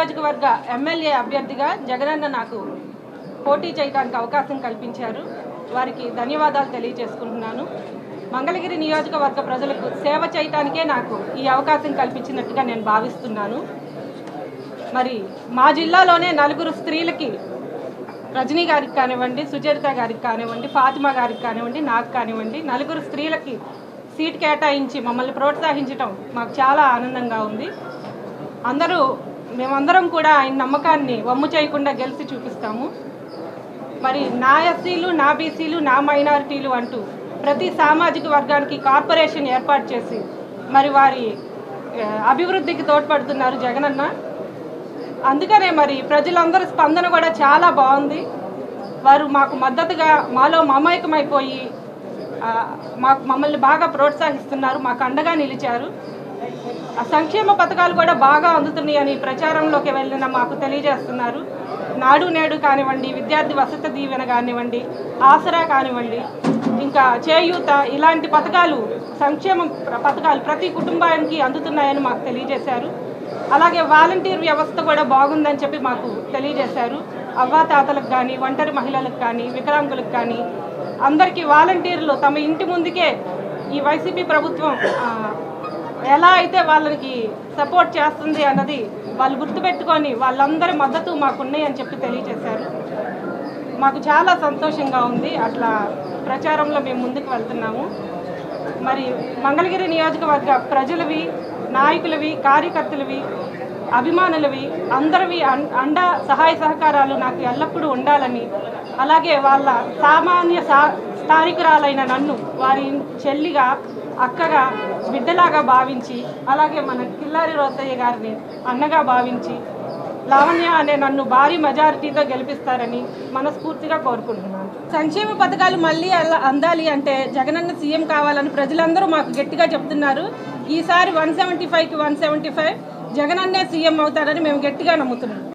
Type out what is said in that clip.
నియోజకవర్గ ఎమ్మెల్యే అభ్యర్థిగా జగనన్న నాకు పోటీ చేయడానికి అవకాశం కల్పించారు. వారికి ధన్యవాదాలు తెలియజేసుకుంటున్నాను. మంగళగిరి నియోజకవర్గ ప్రజలకు సేవ చేయడానికే నాకు ఈ అవకాశం కల్పించినట్టుగా నేను భావిస్తున్నాను. మరి మా జిల్లాలోనే 4 స్త్రీలకి, రజనీ గారికి కానివ్వండి, సుచరిత గారికి కానివ్వండి, ఫాతిమా గారికి కానివ్వండి, నాకు కానివ్వండి, 4 స్త్రీలకి సీట్ కేటాయించి మమ్మల్ని ప్రోత్సహించడం మాకు చాలా ఆనందంగా ఉంది. మేమందరం కూడా ఆయన నమ్మకాన్ని వమ్ము చేయకుండా గెలిచి చూపిస్తాము. మరి నా ఎస్సీలు, నా బీసీలు, నా మైనారిటీలు అంటూ ప్రతి సామాజిక వర్గానికి కార్పొరేషన్ ఏర్పాటు చేసి మరి వారి అభివృద్ధికి తోడ్పడుతున్నారు జగనన్న. అందుకనే మరి ప్రజలందరి స్పందన కూడా చాలా బాగుంది. వారు మాకు మద్దతుగా మాలో మమేకమైపోయి మమ్మల్ని బాగా ప్రోత్సహిస్తున్నారు, మాకు అండగా నిలిచారు. ఆ సంక్షేమ పథకాలు కూడా బాగా అందుతున్నాయని ప్రచారంలోకి వెళ్ళిన మాకు తెలియజేస్తున్నారు. నాడు నేడు కానివ్వండి, విద్యార్థి వసతి దీవెన కానివ్వండి, ఆసరా కానివ్వండి, ఇంకా చేయూత, ఇలాంటి పథకాలు, సంక్షేమ పథకాలు ప్రతి కుటుంబానికి అందుతున్నాయని మాకు తెలియజేశారు. అలాగే వాలంటీర్ వ్యవస్థ కూడా బాగుందని చెప్పి మాకు తెలియజేశారు. అవ్వాతాతలకు కానీ, ఒంటరి మహిళలకు కానీ, వికలాంగులకు కానీ అందరికీ వాలంటీర్లు తమ ఇంటి ముందుకే ఈ వైసీపీ ప్రభుత్వం ఎలా అయితే వాళ్ళకి సపోర్ట్ చేస్తుంది అన్నది వాళ్ళు గుర్తుపెట్టుకొని వాళ్ళందరి మద్దతు మాకున్నాయి అని చెప్పి తెలియజేశారు. మాకు చాలా సంతోషంగా ఉంది. అట్లా ప్రచారంలో మేము ముందుకు వెళ్తున్నాము. మరి మంగళగిరి నియోజకవర్గ ప్రజలవి, నాయకులవి, కార్యకర్తలవి, అభిమానులవి అందరివి సహాయ సహకారాలు నాకు ఎల్లప్పుడూ ఉండాలని, అలాగే వాళ్ళ సామాన్య స్థానికురాలైన నన్ను వారి చెల్లిగా, అక్కగా, బిడ్డలాగా భావించి, అలాగే మన కిల్లారి రోసయ్య గారిని అన్నగా భావించి లావణ్య అనే నన్ను భారీ మెజారిటీతో గెలిపిస్తారని మనస్ఫూర్తిగా కోరుకుంటున్నాను. సంక్షేమ పథకాలు మళ్ళీ అందాలి అంటే జగనన్న సీఎం కావాలని ప్రజలందరూ మాకు గట్టిగా చెప్తున్నారు. ఈసారి 175కి 175 జగనన్నే సీఎం అవుతారని మేము గట్టిగా నమ్ముతున్నాం.